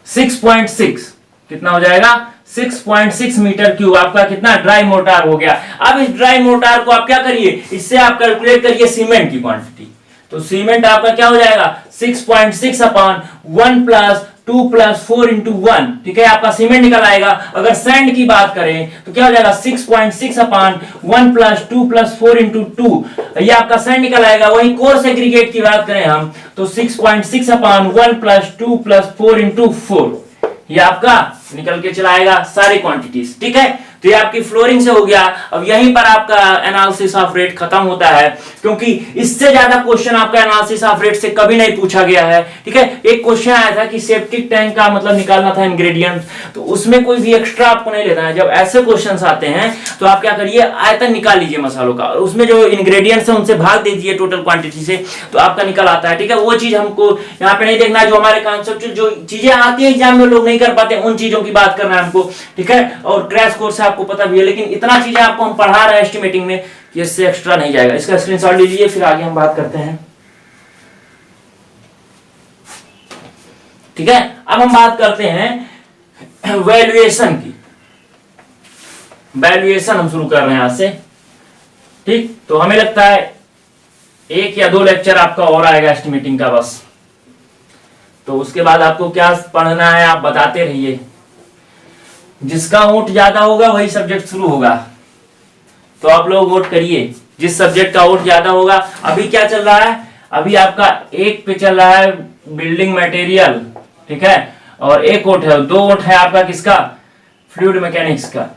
6.6। कितना हो जाएगा 6.6 मीटर क्यूब आपका कितना ड्राई मोर्टार हो गया। अब इस ड्राई मोर्टार को आप क्या करिए, इससे आप कैलकुलेट करिए सीमेंट की क्वांटिटी। तो सीमेंट आपका क्या हो जाएगा 6.6 अपॉन 1 प्लस 2 प्लस 4 इंटू 1। ठीक है, आपका सीमेंट निकल आएगा। अगर सैंड की बात करें तो क्या हो जाएगा 6.6 अपॉन 1 प्लस 2 प्लस 4 इंटू 2, ये आपका सैंड निकल आएगा। वही कोर्स एग्रीगेट की बात करें हम तो 6.6 अपॉन 1 प्लस 2 प्लस 4 इंटू 4, ये आपका निकल के चला आएगा सारी क्वांटिटीज। ठीक है, तो ये आपकी फ्लोरिंग से हो गया। अब यहीं पर आपका एनालिसिस ऑफ रेट खत्म होता है, क्योंकि इससे ज्यादा क्वेश्चन आपका एनालिसिस ऑफ रेट से कभी नहीं पूछा गया है। ठीक है, एक क्वेश्चन आया था कि सेप्टिक टैंक का मतलब निकालना था इंग्रेडिएंट, तो उसमें कोई भी एक्स्ट्रा आपको नहीं लेना है। जब ऐसे क्वेश्चन आते हैं तो आप क्या करिए, आयतन निकाल लीजिए मसालों का और उसमें जो इंग्रेडिएंट्स है उनसे भाग दे दीजिए टोटल क्वांटिटी से, तो आपका निकल आता है। ठीक है, वो चीज हमको यहाँ पे नहीं देखना है। जो हमारे कॉन्सेप्चुअल जो चीजें आती है एग्जाम में लोग नहीं कर पाते, उन चीजों की बात करना है हमको। ठीक है, और क्रैश कोर्स से आपको पता भी है, लेकिन इतना चीजें आपको हम पढ़ा रहे हैं एस्टिमेटिंग में, इससे एक्स्ट्रा नहीं जाएगा। इसका स्क्रीनशॉट लीजिए, फिर आगे हम बात करते हैं। ठीक है, अब हम बात करते हैं वैल्यूएशन की। वैल्यूएशन हम शुरू कर रहे हैं आज से। ठीक, तो हमें लगता है 1 या 2 लेक्चर आपका और आएगा एस्टिमेटिंग का बस। तो उसके बाद आपको क्या पढ़ना है आप बताते रहिए। जिसका वोट ज्यादा होगा वही सब्जेक्ट शुरू होगा, तो आप लोग वोट करिए जिस सब्जेक्ट का वोट ज्यादा होगा। अभी क्या चल रहा है, अभी आपका 1 पे चल रहा है बिल्डिंग मटेरियल। ठीक है, और 1 वोट है, 2 वोट है आपका किसका, फ्लूइड मैकेनिक्स का।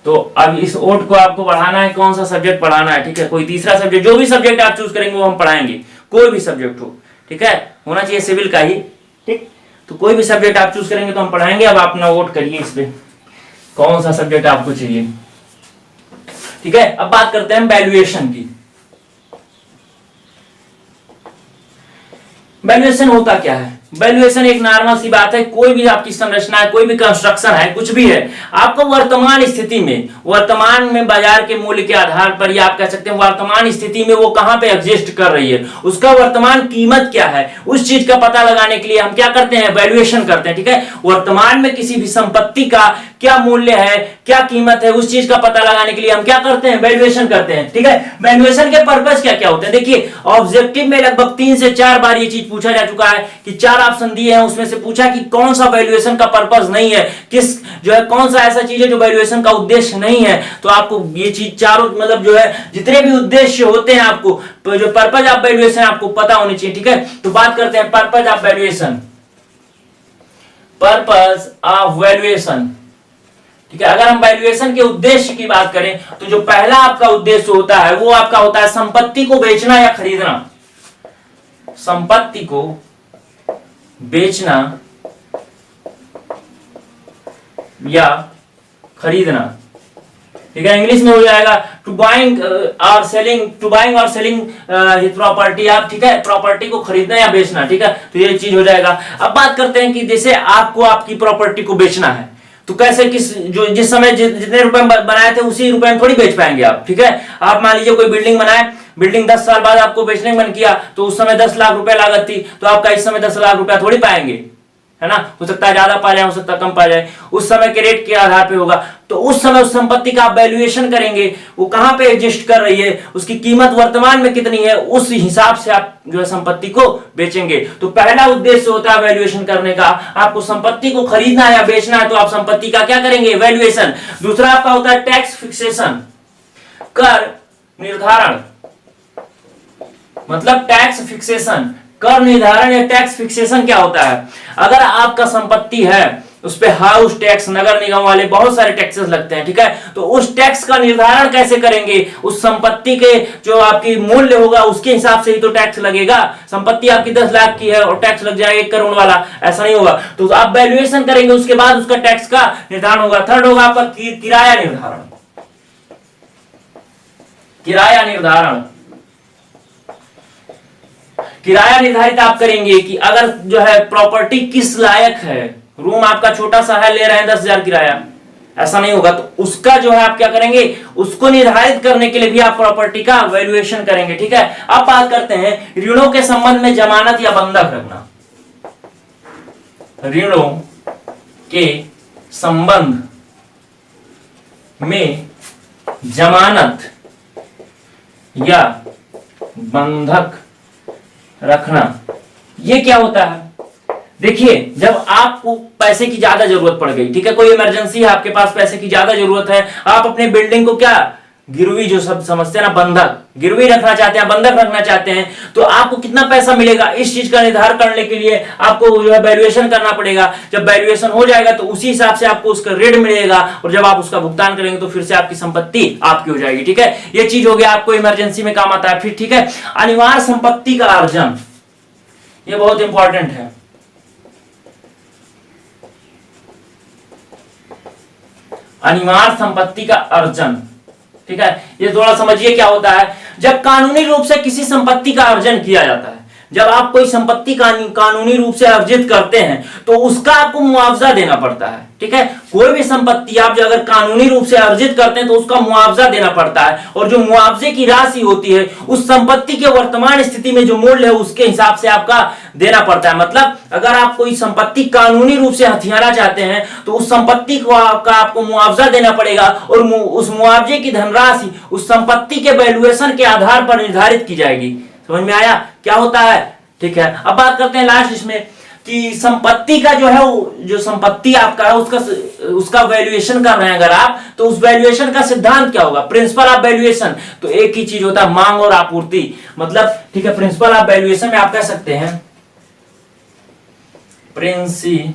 तो अब इस वोट को आपको बढ़ाना है, कौन सा सब्जेक्ट पढ़ाना है। ठीक है, कोई तीसरा सब्जेक्ट, जो भी सब्जेक्ट आप चूज करेंगे वो हम पढ़ाएंगे, कोई भी सब्जेक्ट हो। ठीक है, होना चाहिए सिविल का ही। ठीक, तो कोई भी सब्जेक्ट आप चूज करेंगे तो हम पढ़ाएंगे। अब आप अपना वोट करिए इस पे, कौन सा सब्जेक्ट आपको चाहिए। ठीक है, अब बात करते हैं वैल्यूएशन की। वैल्यूएशन होता क्या है, वैल्यूएशन एक नॉर्मल सी बात है। कोई भी आपकी संरचना है, कोई भी कंस्ट्रक्शन है, कुछ भी है, आपको वर्तमान स्थिति में, वर्तमान में बाजार के मूल्य के आधार पर, या आप कह सकते हैं वर्तमान स्थिति में वो कहां पे एग्जिस्ट कर रही है, उसका वर्तमान कीमत क्या है, उस चीज का पता लगाने के लिए हम क्या करते हैं, वैल्यूएशन करते हैं। ठीक है, वर्तमान में किसी भी संपत्ति का क्या मूल्य है, क्या कीमत है, उस चीज का पता लगाने के लिए हम क्या करते हैं, वैल्यूएशन करते हैं। ठीक है, वैल्यूएशन के पर्पस क्या क्या होते हैं। देखिए, ऑब्जेक्टिव में लगभग 3 से 4 बार ये चीज पूछा जा चुका है कि 4 ऑप्शन दिए हैं, उसमें से पूछा कि कौन सा वैल्यूएशन का पर्पस नहीं है, किस जो है कौन सा ऐसा चीज है जो वैल्यूएशन का उद्देश्य नहीं है। तो आपको ये चीज चारों मतलब जो है जितने भी उद्देश्य होते हैं, आपको जो पर्पस ऑफ वैल्यूएशन आपको पता होनी चाहिए। ठीक है, तो बात करते हैं purpose of valuation. Purpose of valuation, ठीक है, अगर हम वैल्यूएशन के उद्देश्य की बात करें तो जो पहला आपका उद्देश्य होता है वो आपका होता है संपत्ति को बेचना या खरीदना। संपत्ति को बेचना या खरीदना। ठीक है, इंग्लिश में हो जाएगा टू बाइंग और सेलिंग, टू बाइंग और सेलिंग प्रॉपर्टी। आप ठीक है, प्रॉपर्टी को खरीदना या बेचना। ठीक है, तो ये चीज हो जाएगा। अब बात करते हैं कि जैसे आपको आपकी प्रॉपर्टी को बेचना है तो कैसे, किस जो जिस समय जितने रुपए बनाए थे उसी रुपए में थोड़ी बेच पाएंगे आप। ठीक है, आप मान लीजिए कोई बिल्डिंग बनाए, बिल्डिंग 10 साल बाद आपको बेचने का मन किया तो उस समय 10 लाख रुपए लागत थी, तो आपका इस समय 10 लाख रुपया थोड़ी पाएंगे। है ना, हो सकता है ज्यादा पा जाए, हो सकता है कम पा जाए, उस समय के रेट के आधार पे होगा। तो उस समय उस संपत्ति का आप वैल्यूएशन करेंगे, वो कहां पे एग्जिस्ट कर रही है, उसकी कीमत वर्तमान में कितनी है, उस हिसाब से आप जो है संपत्ति को बेचेंगे। तो पहला उद्देश्य होता है वैल्यूएशन करने का, आपको संपत्ति को खरीदना है या बेचना है तो आप संपत्ति का क्या करेंगे, वैल्यूएशन। दूसरा आपका होता है टैक्स फिक्सेशन, कर निर्धारण, मतलब टैक्स फिक्सेशन, कर निर्धारण या टैक्स फिक्सेशन क्या होता है, अगर आपका संपत्ति है उस पे हाउस टैक्स, नगर निगम वाले बहुत सारे टैक्सेस लगते हैं, ठीक है, तो उस टैक्स का निर्धारण कैसे करेंगे, उस संपत्ति के जो आपकी मूल्य होगा उसके हिसाब से ही तो टैक्स लगेगा। संपत्ति आपकी 10 लाख की है और टैक्स लग जाएगा 1 करोड़ वाला, ऐसा नहीं होगा। तो आप वैल्यूएशन करेंगे, उसके बाद उसका टैक्स का निर्धारण होगा। थर्ड होगा आपका किराया निर्धारण, किराया निर्धारण, किराया निर्धारित आप करेंगे कि अगर जो है प्रॉपर्टी किस लायक है, रूम आपका छोटा सा है, ले रहे हैं 10,000 किराया, ऐसा नहीं होगा, तो उसका जो है आप क्या करेंगे, उसको निर्धारित करने के लिए भी आप प्रॉपर्टी का वैल्यूएशन करेंगे, ठीक है। अब बात करते हैं ऋणों के संबंध में जमानत या बंधक रखना। ऋणों के संबंध में जमानत या बंधक रखना, ये क्या होता है, देखिए जब आपको पैसे की ज्यादा जरूरत पड़ गई, ठीक है, कोई इमरजेंसी है, आपके पास पैसे की ज्यादा जरूरत है, आप अपने बिल्डिंग को क्या गिरवी, जो सब समझते हैं ना, बंधक, गिरवी रखना चाहते हैं, बंधक रखना चाहते हैं, तो आपको कितना पैसा मिलेगा, इस चीज का निर्धारण करने के लिए आपको जो है वैल्यूएशन करना पड़ेगा। जब वैल्यूएशन हो जाएगा तो उसी हिसाब से आपको उसका ऋण मिलेगा, और जब आप उसका भुगतान करेंगे तो फिर से आपकी संपत्ति आपकी हो जाएगी, ठीक है। ये चीज हो गया, आपको इमरजेंसी में काम आता है। फिर ठीक है, अनिवार्य संपत्ति का अर्जन, ये बहुत इंपॉर्टेंट है। अनिवार्य संपत्ति का अर्जन, ठीक है, ये थोड़ा समझिए क्या होता है। जब कानूनी रूप से किसी संपत्ति का अर्जन किया जाता है, जब आप कोई संपत्ति कानूनी रूप से अर्जित करते हैं तो उसका आपको मुआवजा देना पड़ता है, ठीक है। कोई भी संपत्ति आप अगर कानूनी रूप से अर्जित करते हैं तो उसका मुआवजा देना पड़ता है, और जो मुआवजे की राशि होती है उस संपत्ति के वर्तमान स्थिति में जो मूल्य है उसके हिसाब से आपका देना पड़ता है। मतलब अगर आप कोई संपत्ति कानूनी रूप से हथियाना चाहते हैं तो उस संपत्ति को आपको मुआवजा देना पड़ेगा, और उस मुआवजे की धनराशि उस संपत्ति के वैल्यूएशन के आधार पर निर्धारित की जाएगी। समझ में आया क्या होता है, ठीक है। अब बात करते हैं लास्ट इसमें कि संपत्ति का जो है, जो संपत्ति आपका है उसका वैल्यूएशन कर रहे हैं अगर आप, तो उस वैल्यूएशन का सिद्धांत क्या होगा, प्रिंसिपल ऑफ वैल्यूएशन। तो एक ही चीज होता है, मांग और आपूर्ति, मतलब ठीक है, प्रिंसिपल ऑफ वैल्यूएशन में आप कह सकते हैं प्रिंसिपल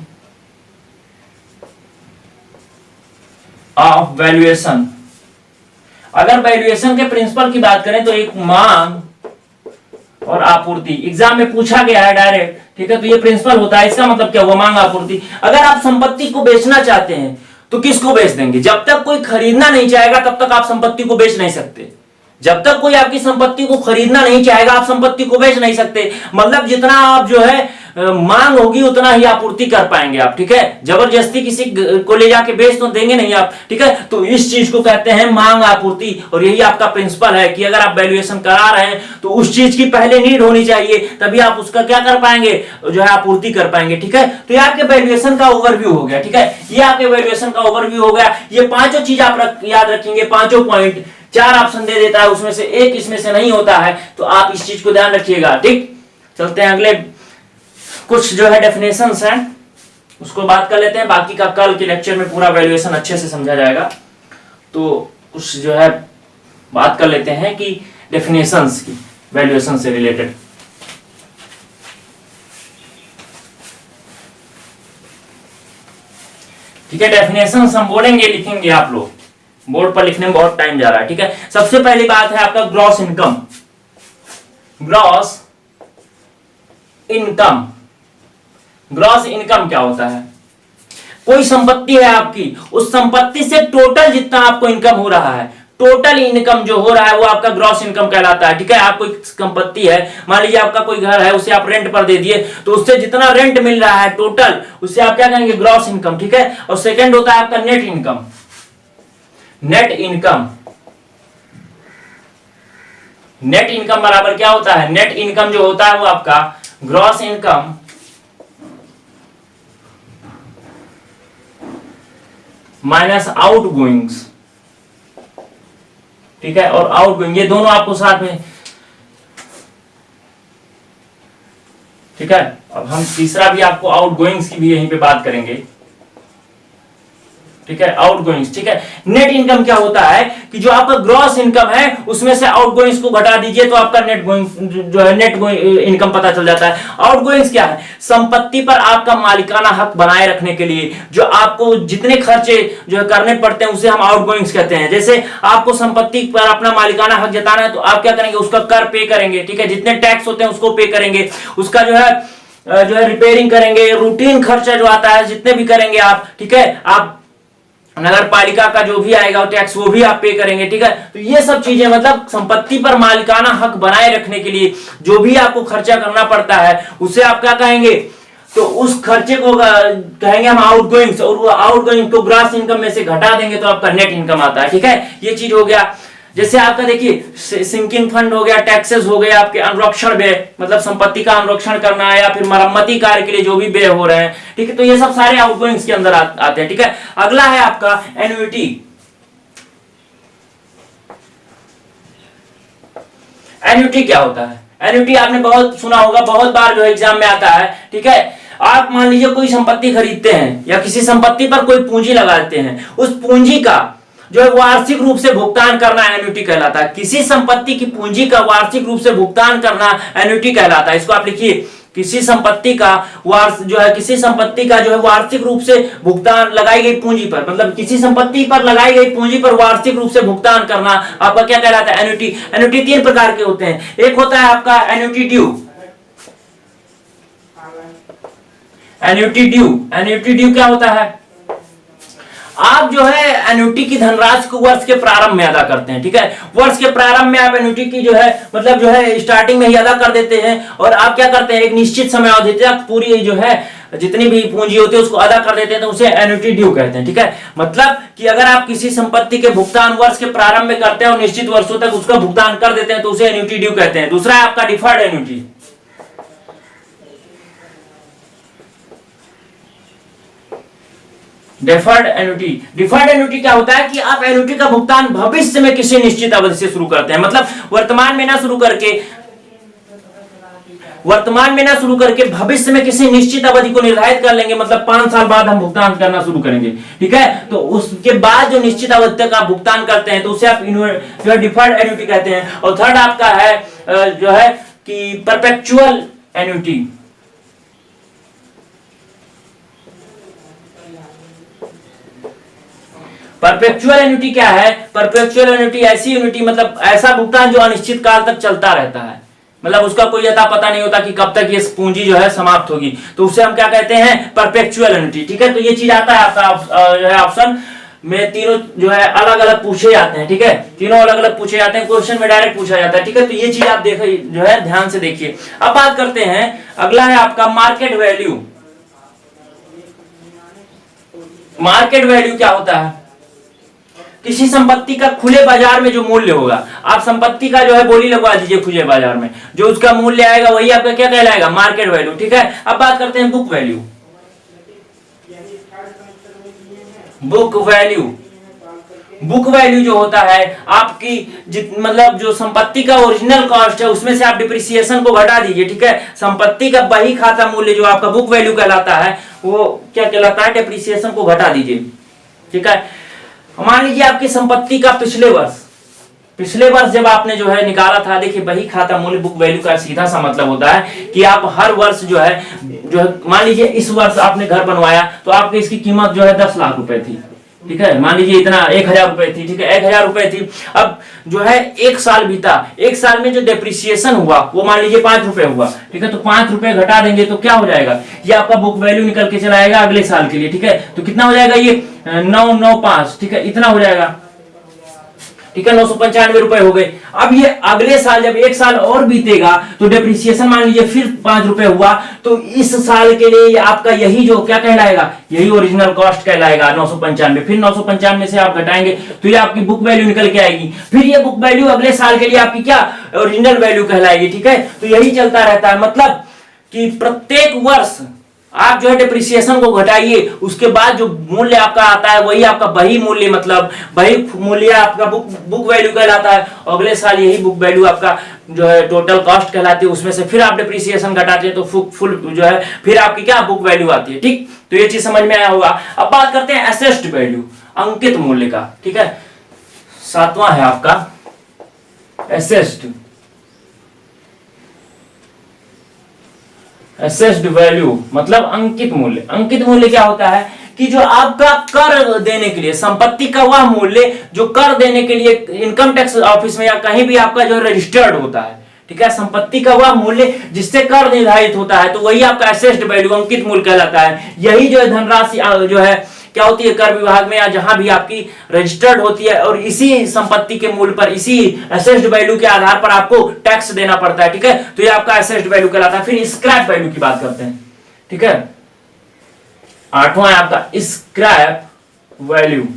ऑफ वैल्यूएशन। अगर वैल्यूएशन के प्रिंसिपल की बात करें तो एक मांग और आपूर्ति, एग्जाम में पूछा गया है डायरेक्ट, ठीक है, तो ये प्रिंसिपल होता है। इसका मतलब क्या हुआ, मांग आपूर्ति। अगर आप संपत्ति को बेचना चाहते हैं तो किसको बेच देंगे, जब तक कोई खरीदना नहीं चाहेगा तब तक आप संपत्ति को बेच नहीं सकते। जब तक कोई आपकी संपत्ति को खरीदना नहीं चाहेगा आप संपत्ति को बेच नहीं सकते। मतलब जितना आप जो है मांग होगी उतना ही आपूर्ति कर पाएंगे आप, ठीक है। जबरदस्ती किसी को ले जाके बेच तो देंगे नहीं आप, ठीक है। तो इस चीज को कहते हैं मांग आपूर्ति, और यही आपका प्रिंसिपल है कि अगर आप वैल्यूएशन करा रहे हैं तो उस चीज की पहले नीड होनी चाहिए, तभी आप उसका क्या कर पाएंगे, जो है आपूर्ति कर पाएंगे, ठीक है। तो ये आपके वैल्यूएशन का ओवरव्यू हो गया, ठीक है, ये आपके वैल्यूएशन का ओवरव्यू हो गया। ये पांचों चीज आप याद रखेंगे, पांचों पॉइंट, 4 ऑप्शन दे देता है, उसमें से एक इसमें से नहीं होता है, तो आप इस चीज को ध्यान रखिएगा, ठीक। चलते हैं अगले कुछ जो है डेफिनेशंस हैं उसको बात कर लेते हैं, बाकी का कल के लेक्चर में पूरा वैल्यूएशन अच्छे से समझा जाएगा। तो कुछ जो है बात कर लेते हैं कि डेफिनेशंस की, वैल्यूएशन से रिलेटेड। ठीक है, डेफिनेशंस हम बोलेंगे, लिखेंगे, आप लोग बोर्ड पर लिखने में बहुत टाइम जा रहा है, ठीक है। सबसे पहली बात है आपका gross income. Gross income, gross income क्या होता है, कोई संपत्ति है आपकी, उस संपत्ति से टोटल जितना आपको इनकम हो रहा है, टोटल इनकम जो हो रहा है वो आपका ग्रॉस इनकम कहलाता है, ठीक है। आप कोई संपत्ति है, मान लीजिए आपका कोई घर है, उसे आप रेंट पर दे दिए, तो उससे जितना रेंट मिल रहा है टोटल, उससे आप क्या कहेंगे, ग्रॉस इनकम, ठीक है। और सेकंड होता है आपका net income. Net income, net income बराबर क्या होता है, नेट इनकम जो होता है वो आपका gross income minus out goings, ठीक है, और आउट गोइंग, ये दोनों आपको साथ में, ठीक है। अब हम तीसरा भी आपको आउट गोइंग्स की भी यहीं पे बात करेंगे, ठीक है, आउट गोइंग्स, ठीक है। नेट इनकम क्या होता है कि जो आपका ग्रॉस इनकम है उसमें से आउट गोइंग्स को घटा दीजिए तो आपका नेट गोइंग्स जो है नेट इनकम पता चल जाता है। आउट गोइंग्स क्या है? संपत्ति पर आपका मालिकाना हक बनाए रखने के लिए जो आपको जितने खर्चे जो है करने पड़ते हैं उसे हम आउट गोइंग्स कहते हैं। जैसे आपको संपत्ति पर अपना मालिकाना हक जताना है तो आप क्या करेंगे, उसका कर पे करेंगे, ठीक है, जितने टैक्स होते हैं उसको पे करेंगे, उसका जो है रिपेयरिंग करेंगे, रूटीन खर्चा जो आता है जितने भी करेंगे आप, ठीक है, आप नगर पालिका का जो भी आएगा टैक्स वो भी आप पे करेंगे, ठीक है। तो ये सब चीजें मतलब संपत्ति पर मालिकाना हक बनाए रखने के लिए जो भी आपको खर्चा करना पड़ता है उसे आप क्या कहेंगे, तो उस खर्चे को कहेंगे हम आउट गोइंग्स, और वो आउट गोइंग को ग्रॉस इनकम में से घटा देंगे तो आपका नेट इनकम आता है, ठीक है। ये चीज हो गया। जैसे आपका देखिए सिंकिंग फंड हो गया, टैक्सेस हो गया, आपके अनुरक्षण व्यय मतलब संपत्ति का अनुरक्षण करना है या फिर मरम्मती कार्य के लिए जो भी व्यय हो रहे हैं, ठीक है, तो ये सब सारे आउटगोइंग्स के अंदर आते हैं, ठीक है। अगला है आपका एन्युटी। एन्युटी क्या होता है? एन्युटी आपने बहुत सुना होगा, बहुत बार जो एग्जाम में आता है, ठीक है। आप मान लीजिए कोई संपत्ति खरीदते हैं या किसी संपत्ति पर कोई पूंजी लगाते हैं, उस पूंजी का जो है वार्षिक रूप से भुगतान करना एन्युटी कहलाता है। किसी संपत्ति की पूंजी का वार्षिक रूप से भुगतान करना एन्युटी कहलाता है। इसको आप लिखिए, किसी संपत्ति का किसी संपत्ति का जो है वार्षिक रूप से भुगतान लगाई गई पूंजी पर, मतलब किसी संपत्ति पर लगाई गई पूंजी पर वार्षिक रूप से भुगतान करना आपका क्या कहलाता है? एन्युटी। एन्युटी 3 प्रकार के होते हैं। एक होता है आपका annuity due. Annuity due, annuity due क्या होता है? आप जो है एन्युटी की धनराशि को वर्ष के प्रारंभ में अदा करते हैं, ठीक है। वर्ष के प्रारंभ में आप एन्युटी की जो है मतलब जो है स्टार्टिंग में ही अदा कर देते हैं और आप क्या करते हैं, एक निश्चित समय अवधि तक पूरी जो है जितनी भी पूंजी होती है उसको अदा कर देते हैं, तो उसे एन्युटी ड्यू कहते हैं, ठीक है। मतलब कि अगर आप किसी संपत्ति के भुगतान वर्ष के प्रारंभ में करते हैं और निश्चित वर्षों तक उसका भुगतान कर देते हैं तो उसे एन्युटी ड्यू कहते हैं। दूसरा है आपका deferred annuity. Deferred annuity. Deferred annuity क्या होता है कि आप एन्युटी का भुगतान भविष्य में किसी निश्चित अवधि से शुरू करते हैं, मतलब वर्तमान में ना शुरू करके भविष्य में किसी निश्चित अवधि को निर्धारित कर लेंगे, मतलब 5 साल बाद हम भुगतान करना शुरू करेंगे, ठीक है। तो उसके बाद जो निश्चित अवधि तक आप भुगतान करते हैं तो उसे आप जो है डिफर्ड एन्युटी कहते हैं। और थर्ड आपका है जो है कि परपेचुअल एन्युटी। परपेचुअल एन्युटी क्या है? परपेचुअल एन्युटी ऐसी एन्युटी मतलब ऐसा भुगतान जो अनिश्चित काल तक चलता रहता है, मतलब उसका कोई अता पता नहीं होता कि कब तक ये पूंजी जो है समाप्त होगी, तो उसे हम क्या कहते हैं? परपेचुअल एन्युटी, ठीक है। तो ये चीज आता है आपका ऑप्शन में, तीनों जो है अलग अलग पूछे जाते हैं, ठीक है, तीनों अलग अलग पूछे जाते हैं, क्वेश्चन में डायरेक्ट पूछा जाता है, ठीक है। तो ये चीज आप देखिए जो है ध्यान से देखिए। अब बात करते हैं, अगला है आपका मार्केट वैल्यू। मार्केट वैल्यू क्या होता है? किसी संपत्ति का खुले बाजार में जो मूल्य होगा, आप संपत्ति का जो है बोली लगवा दीजिए खुले बाजार में, जो उसका मूल्य आएगा वही आपका क्या कहलाएगा? मार्केट वैल्यू, ठीक है। अब बात करते हैं book value. Book value, book value जो होता है आपकी मतलब जो संपत्ति का ओरिजिनल कॉस्ट है उसमें से आप डिप्रिसिएशन को घटा दीजिए, ठीक है। संपत्ति का बही खाता मूल्य जो आपका बुक वैल्यू कहलाता है वो क्या कहलाता है? डिप्रिसिएशन को घटा दीजिए, ठीक है। मान लीजिए आपकी संपत्ति का पिछले वर्ष जब आपने जो है निकाला था, देखिए बही खाता मूल्य बुक वैल्यू का सीधा सा मतलब होता है कि आप हर वर्ष जो है मान लीजिए इस वर्ष आपने घर बनवाया तो आपकी इसकी कीमत जो है 10 लाख रुपए थी, ठीक है। मान लीजिए इतना 1000 रुपए थी, ठीक है, 1000 रुपए थी। अब जो है 1 साल बीता, 1 साल में जो डेप्रिसिएशन हुआ वो मान लीजिए 5 रुपए हुआ, ठीक है। तो 5 रुपए घटा देंगे तो क्या हो जाएगा? ये आपका बुक वैल्यू निकल के चला आएगा अगले साल के लिए, ठीक है। तो कितना हो जाएगा? ये 995, ठीक है, इतना हो जाएगा, ठीक है, 995 रुपए हो गए। अब ये अगले साल जब 1 साल और बीतेगा तो डेप्रिसिएशन मान लीजिए फिर 5 रुपए हुआ, तो इस साल के लिए आपका यही जो क्या कहलाएगा? यही ओरिजिनल कॉस्ट कहलाएगा 995। फिर 995 से आप घटाएंगे तो ये आपकी बुक वैल्यू निकल के आएगी। फिर ये बुक वैल्यू अगले साल के लिए आपकी क्या? ओरिजिनल वैल्यू कहलाएगी, ठीक है। तो यही चलता रहता है, मतलब कि प्रत्येक वर्ष आप जो है डिप्रिसिएशन को घटाइए, उसके बाद जो मूल्य आपका आता है वही आपका बही मूल्य, मतलब बही मूल्य आपका बुक वैल्यू कहलाता है। अगले साल यही बुक वैल्यू आपका जो है टोटल कॉस्ट कहलाती है, उसमें से फिर आप डिप्रिसिएशन घटाते हैं तो फुल जो है फिर आपकी क्या बुक वैल्यू आती है। ठीक, तो ये चीज समझ में आया होगा। अब बात करते हैं असेस्ड वैल्यू, अंकित मूल्य का। ठीक है, 7वां है आपका असेस्ड वैल्यू, मतलब अंकित मूल्य। अंकित मूल्य क्या होता है कि जो आपका कर देने के लिए संपत्ति का वह मूल्य जो कर देने के लिए इनकम टैक्स ऑफिस में या कहीं भी आपका जो रजिस्टर्ड होता है, ठीक है, संपत्ति का वह मूल्य जिससे कर निर्धारित होता है, तो वही आपका असेस्ड वैल्यू, अंकित मूल्य कहलाता है। यही जो है धनराशि जो है क्या होती है कर विभाग में या जहां भी आपकी रजिस्टर्ड होती है, और इसी संपत्ति के मूल्य पर, इसी असेस्ड वैल्यू के आधार पर आपको टैक्स देना पड़ता है। ठीक है, तो ये आपका असेस्ड वैल्यू कहलाता है। फिर स्क्रैप वैल्यू की बात करते हैं। ठीक है, 8वां है आपका स्क्रैप वैल्यू।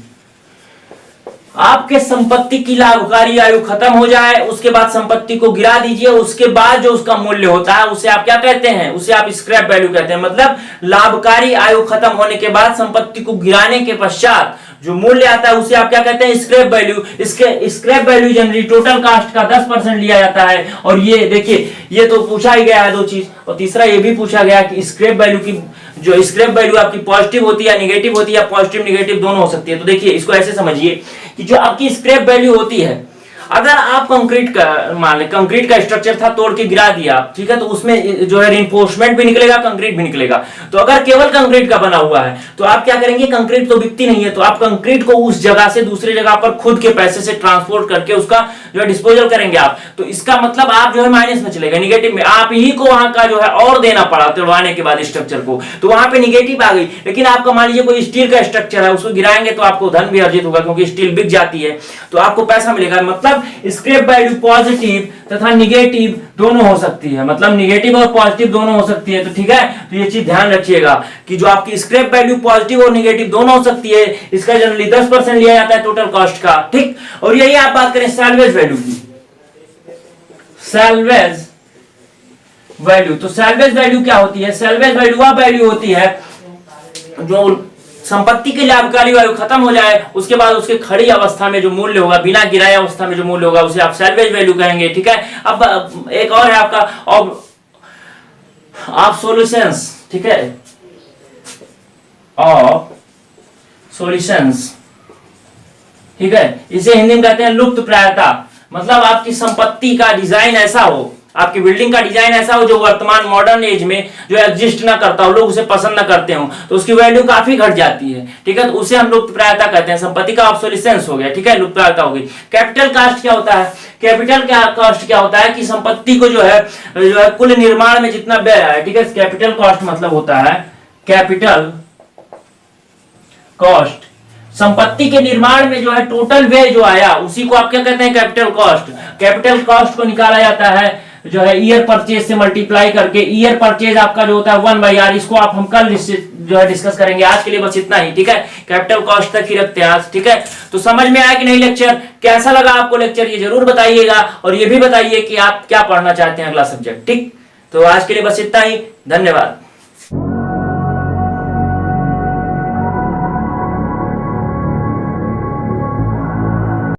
आपके संपत्ति की लाभकारी आयु खत्म हो जाए, उसके बाद संपत्ति को गिरा दीजिए, उसके बाद जो उसका मूल्य होता है उसे आप क्या कहते हैं, उसे आप स्क्रैप वैल्यू कहते हैं। मतलब लाभकारी आयु खत्म होने के बाद संपत्ति को गिराने के पश्चात जो मूल्य आता है उसे आप क्या कहते हैं, स्क्रैप वैल्यू। इसके scrap value generally total cast का 10% लिया जाता है। और ये देखिए, ये तो पूछा ही गया है 2 चीज, और तीसरा ये भी पूछा गया कि स्क्रैप वैल्यू की जो स्क्रैप वैल्यू आपकी पॉजिटिव होती है, नेगेटिव होती है, पॉजिटिव नेगेटिव दोनों हो सकती है। तो देखिए इसको ऐसे समझिए कि जो आपकी स्क्रैप वैल्यू होती है, अगर आप कंक्रीट का मान लें, कंक्रीट का स्ट्रक्चर था, तोड़ के गिरा दिया, ठीक है, तो उसमें जो है रिइंफोर्समेंट भी निकलेगा, कंक्रीट भी निकलेगा। तो अगर केवल कंक्रीट का बना हुआ है तो आप क्या करेंगे, कंक्रीट तो बिकती नहीं है, तो आप कंक्रीट को उस जगह से दूसरी जगह पर खुद के पैसे से ट्रांसपोर्ट करके उसका जो है डिस्पोजल करेंगे आप। तो इसका मतलब आप जो है माइनस में चलेगा, निगेटिव में। आप ही को वहां का जो है और देना पड़ा तोड़वाने के बाद स्ट्रक्चर को, तो वहां पे निगेटिव आ गई। लेकिन आपका मान लीजिए कोई स्टील का स्ट्रक्चर है, उसको गिराएंगे तो आपको धन भी अर्जित होगा, क्योंकि स्टील बिक जाती है तो आपको पैसा मिलेगा। मतलब स्क्रैप वैल्यू पॉजिटिव तथा निगेटिव दोनों हो सकती है, मतलब निगेटिव और पॉजिटिव दोनों हो सकती है। तो ठीक है, तो ये चीज ध्यान रखिएगा कि जो आपकी स्क्रैप वैल्यू पॉजिटिव और निगेटिव दोनों हो सकती है। इसका जनरली 10% लिया जाता है टोटल कॉस्ट का। ठीक, और यही आप बात करें सैल्वेज वैल्यू की। सैल्वेज वैल्यू, तो सैल्वेज वैल्यू क्या होती है, सैल्वेज वैल्यू वह वैल्यू होती है जो संपत्ति के लाभकारी आयु खत्म हो जाए, उसके बाद उसके खड़ी अवस्था में जो मूल्य होगा, बिना गिराए अवस्था में जो मूल्य होगा, उसे आप सैल्वेज वैल्यू कहेंगे। ठीक है, अब एक और है आपका ऑब्सोल्यूशंस। ठीक है, ऑब्सोल्यूशंस, ठीक है, इसे हिंदी में कहते हैं लुप्त प्रायता। मतलब आपकी संपत्ति का डिजाइन ऐसा हो, आपकी बिल्डिंग का डिजाइन ऐसा हो जो वर्तमान मॉडर्न एज में जो एग्जिस्ट ना करता हो, लोग उसे पसंद ना करते हो, तो उसकी वैल्यू काफी घट जाती है। ठीक है, तो उसे हम लुप्त प्रायता कहते हैं। संपत्ति का ऑब्सोल्यूशंस हो गया। ठीक है, लुप्त प्रायता हो गई। कैपिटल कॉस्ट क्या होता है, कैपिटल कॉस्ट क्या होता है कि संपत्ति को जो है कुल निर्माण में जितना व्यय है, ठीक है, कैपिटल कॉस्ट मतलब होता है कैपिटल कॉस्ट, संपत्ति के निर्माण में जो है टोटल व्यय जो आया उसी को आप क्या कहते हैं, कैपिटल कॉस्ट। कैपिटल कॉस्ट को निकाला जाता है जो है ईयर परचेज से मल्टीप्लाई करके। ईयर परचेज आपका जो होता है 1/r, इसको आप हम कल जो है डिस्कस करेंगे। आज के लिए बस इतना ही। ठीक है, कैपिटल कॉस्ट तक ही रखते हैं आज। ठीक है, तो समझ में आया कि नहीं लेक्चर, कैसा लगा आपको लेक्चर ये जरूर बताइएगा, और ये भी बताइए कि आप क्या पढ़ना चाहते हैं अगला सब्जेक्ट। ठीक, तो आज के लिए बस इतना ही, धन्यवाद।